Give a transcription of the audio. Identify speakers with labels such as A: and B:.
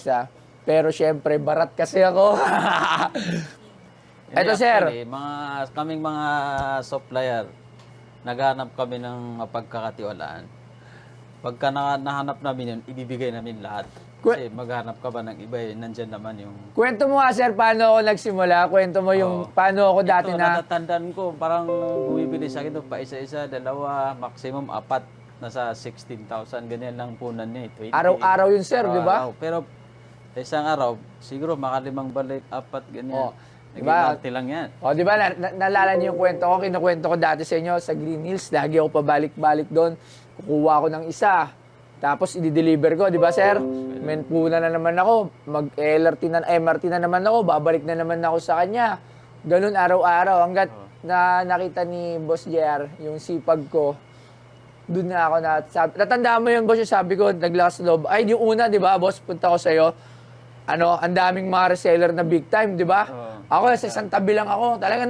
A: isa. Pero syempre, barat kasi ako. Eto, sir.
B: Actually, kaming mga supplier, naghanap kami ng pagkakatiwalaan. Pagka nahanap namin yun, ibibigay namin lahat. Kasi maghanap ka ba ng iba, nandyan naman yung...
A: Kwento mo nga, sir, paano ako nagsimula? Kwento mo yung paano ako dati
B: Ito,
A: na...
B: natatandaan ko, parang bumibili sa akin ito, pa isa-isa, dalawa, maximum 4, nasa 16,000, ganyan lang punan niya, 20.
A: Araw-araw yun, sir, di ba?
B: Araw-araw. Pero isang araw, siguro makalimang balik, 4, ganyan.
A: Oh, diba?
B: Nag-iwarte lang yan.
A: O, di ba, naalala niyo yung kwento ko, kinukwento ko dati sa inyo, sa Green Hills, lagi ako pabalik-balik doon, kukuha ko ng isa, tapos i-deliver ko, di ba, sir? Puna na naman ako, mag-LRT na, MRT na naman ako, babalik na naman ako sa kanya. Ganun araw-araw, hanggat na nakita ni Boss JR, yung sipag ko, doon na ako natandaan mo yun, boss, yung sabi ko, naglakas loob. Ay, yung una, di ba, boss, punta ko sa'yo, ang daming mga reseller na big time, di ba? Ako, sa isang tabi lang ako, talaga